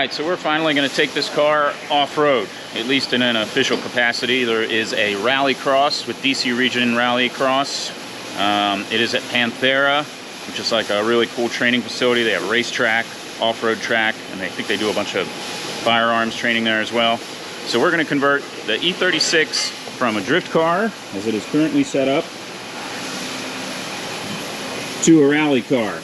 Alright, so we're finally going to take this car off-road, at least in an official capacity. There is a rally cross with DC Region Rally Cross. It is at Panthera, which is like a really cool training facility. They have a racetrack, off-road track, and I think they do a bunch of firearms training there as well. So we're going to convert the E36 from a drift car, as it is currently set up, to a rally car.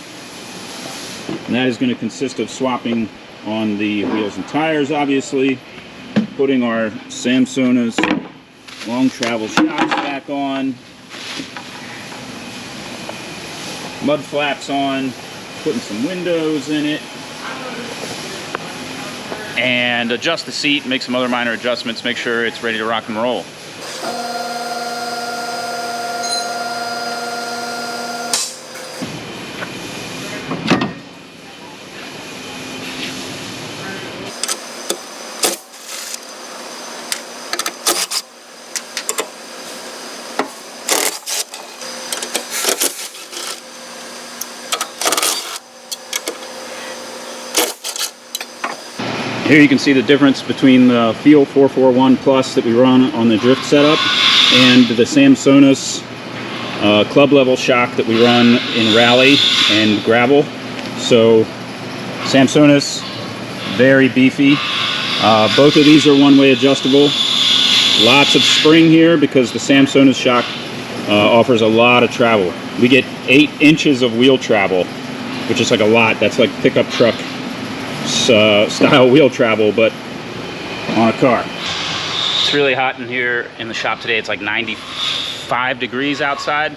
And that is going to consist of swapping on the wheels and tires, obviously, putting our Samsona's long travel shocks back on, mud flaps on, putting some windows in it, and adjust the seat, make some other minor adjustments, make sure it's ready to rock and roll. Here you can see the difference between the Feel 441 Plus that we run on the drift setup and the Samsona's club level shock that we run in rally and gravel. So Samsona's very beefy. Both of these are one-way adjustable. Lots of spring here because the Samsona's shock offers a lot of travel. We get 8 inches of wheel travel, which is like a lot. That's like pickup truck style wheel travel, but on a car. It's really hot in here in the shop today. It's like 95 degrees outside,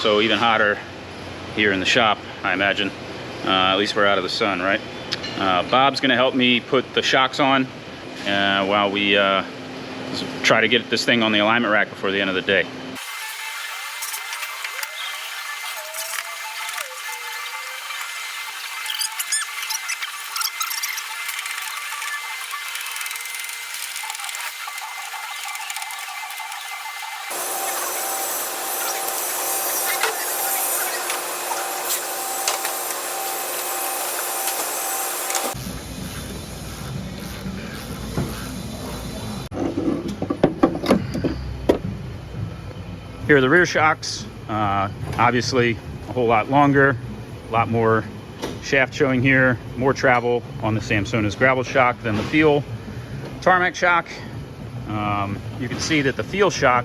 so even hotter here in the shop, I imagine. At least we're out of the sun, right? Bob's gonna help me put the shocks on while we try to get this thing on the alignment rack before the end of the day. Here are the rear shocks. Obviously a whole lot longer, a lot more shaft showing here, more travel on the Samsona's gravel shock than the Feel tarmac shock. You can see that the Feel shock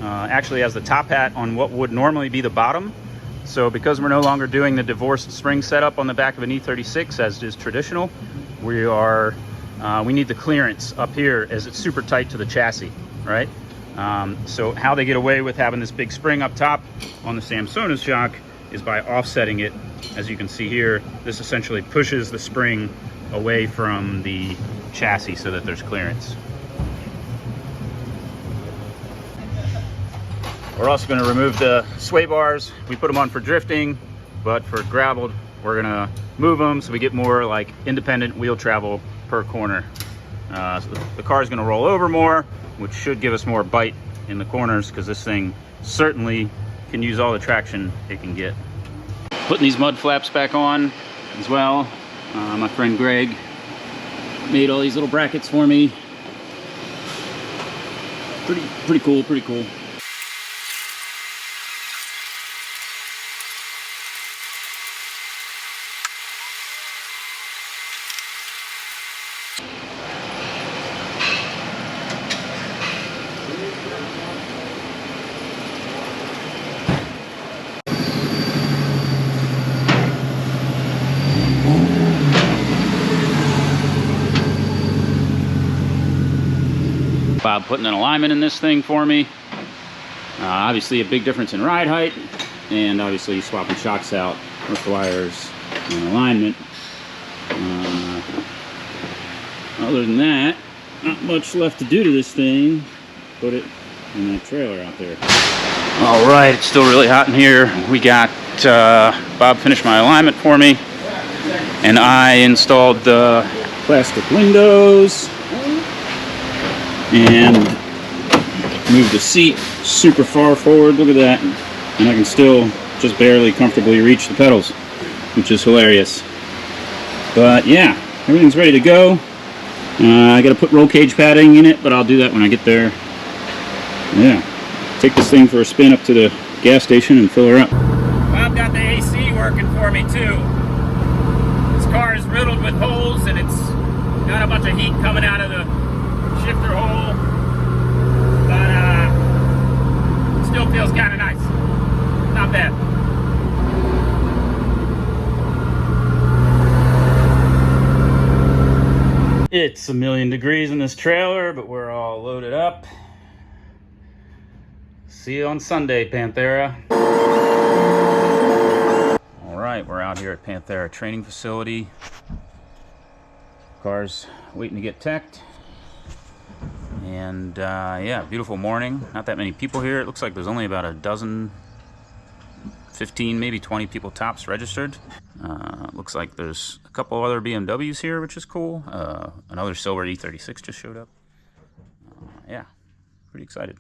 actually has the top hat on what would normally be the bottom. So because we're no longer doing the divorced spring setup on the back of an E36 as is traditional, we need the clearance up here as it's super tight to the chassis, right? So how they get away with having this big spring up top on the Samsona's shock is by offsetting it. As you can see here, this essentially pushes the spring away from the chassis so that there's clearance. We're also going to remove the sway bars. We put them on for drifting, but for gravel, we're going to move them so we get more like independent wheel travel per corner. So the car is going to roll over more, which should give us more bite in the corners because this thing certainly can use all the traction it can get. Putting these mud flaps back on as well. My friend Greg made all these little brackets for me. Pretty cool, pretty cool. Bob putting an alignment in this thing for me. Obviously a big difference in ride height, and obviously swapping shocks out requires an alignment. Other than that, not much left to do to this thing. Put it in that trailer out there. All right, it's still really hot in here. We got Bob finished my alignment for me, and I installed the plastic windows and moved the seat super far forward. Look at that. And I can still just barely comfortably reach the pedals, which is hilarious. But yeah, everything's ready to go. I got to put roll cage padding in it, but I'll do that when I get there. Yeah, take this thing for a spin up to the gas station and fill her up. Well, I've got the AC working for me too. This car is riddled with holes, and it's got a bunch of heat coming out of the shifter hole, but it still feels kind of nice. Not bad. It's a million degrees in this trailer, but we're all loaded up. See you on Sunday, Panthera. All right, we're out here at Panthera Training Facility. Car's waiting to get teched. And yeah, beautiful morning. Not that many people here. It looks like there's only about a dozen, 15, maybe 20 people tops registered. Looks like there's a couple other BMWs here, which is cool. Another silver E36 just showed up. Yeah, pretty excited.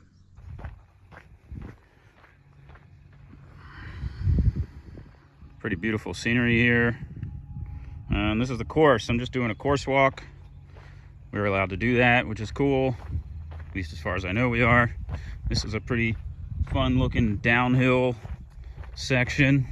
Pretty beautiful scenery here. And this is the course. I'm just doing a course walk. We're allowed to do that, which is cool. At least as far as I know we are. This is a pretty fun looking downhill section.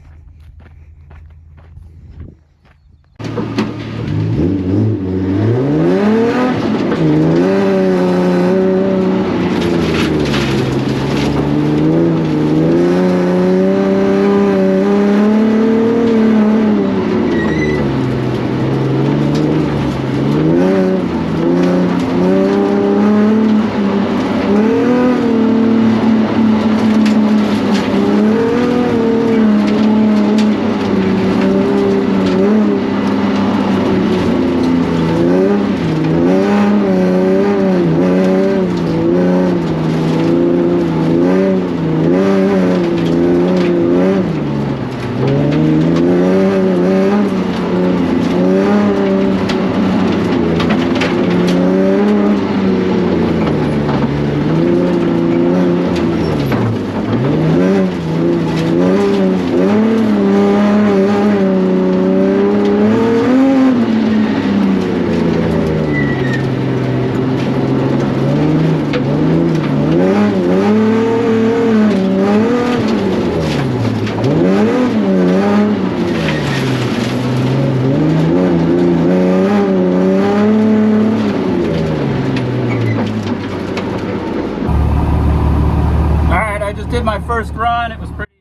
Did my first run. It was pretty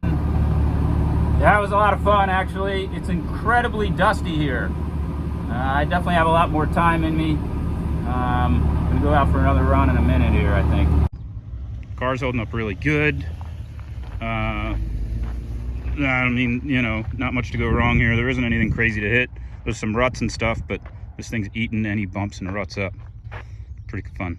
fucking, yeah, it was a lot of fun actually. It's incredibly dusty here. I definitely have a lot more time in me. I'm gonna go out for another run in a minute here, I think. Car's holding up really good. I mean, you know, not much to go wrong here. There isn't anything crazy to hit. There's some ruts and stuff, but this thing's eating any bumps and ruts up. Pretty fun.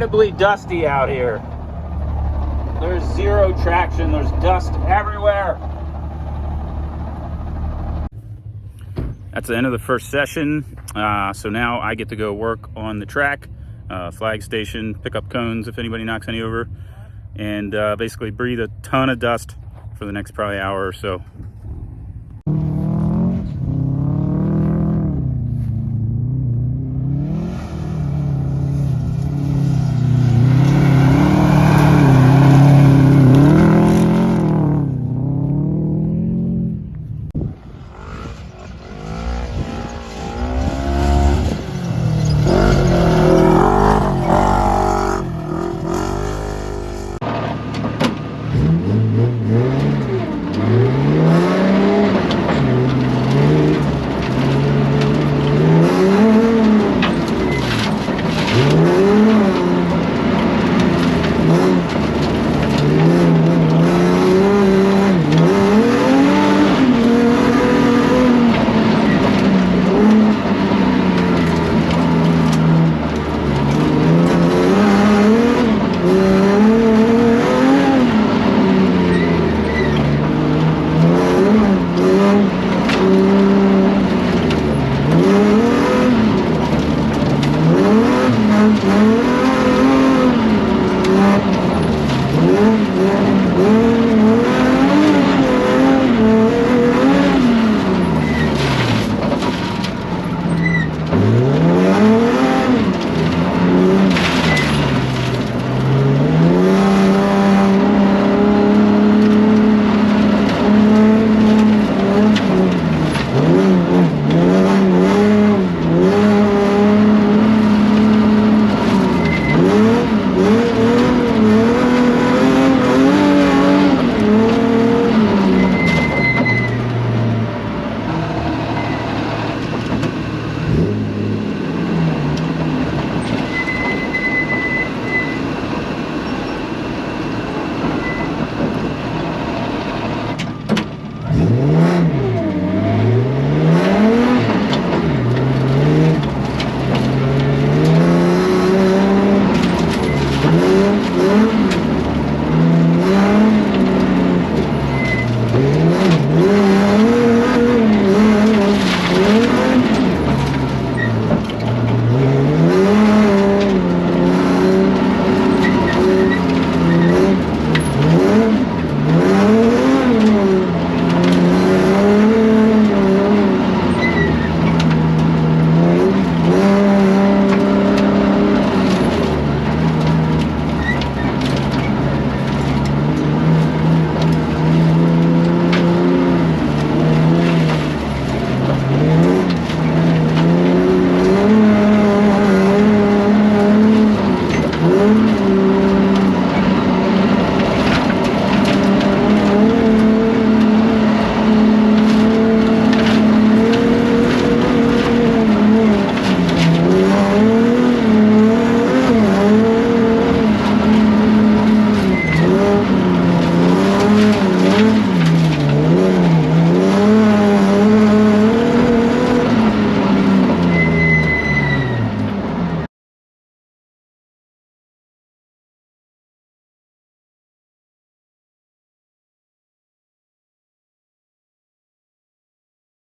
incredibly dusty out here. There's zero traction, there's dust everywhere. That's the end of the first session. So now I get to go work on the track, flag station, pick up cones if anybody knocks any over, and basically breathe a ton of dust for the next probably hour or so.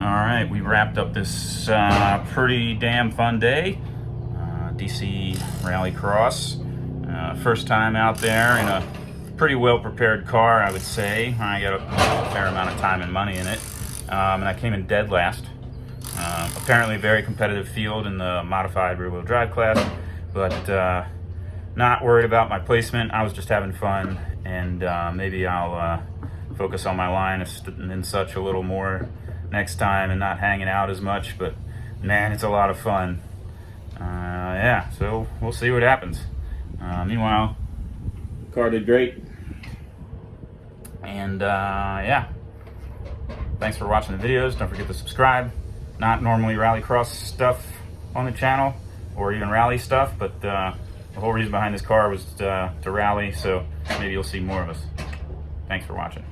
Alright, we wrapped up this pretty damn fun day. DC Rallycross. First time out there in a pretty well prepared car, I would say. I got a fair amount of time and money in it. And I came in dead last. Apparently a very competitive field in the modified rear wheel drive class, but not worried about my placement. I was just having fun, and maybe I'll focus on my line and such a little more next time and not hanging out as much. But man, it's a lot of fun. Yeah, so we'll see what happens. Meanwhile, car did great, and yeah, thanks for watching the videos. Don't forget to subscribe. Not normally rallycross stuff on the channel, or even rally stuff, but the whole reason behind this car was to rally, so maybe you'll see more of us. Thanks for watching.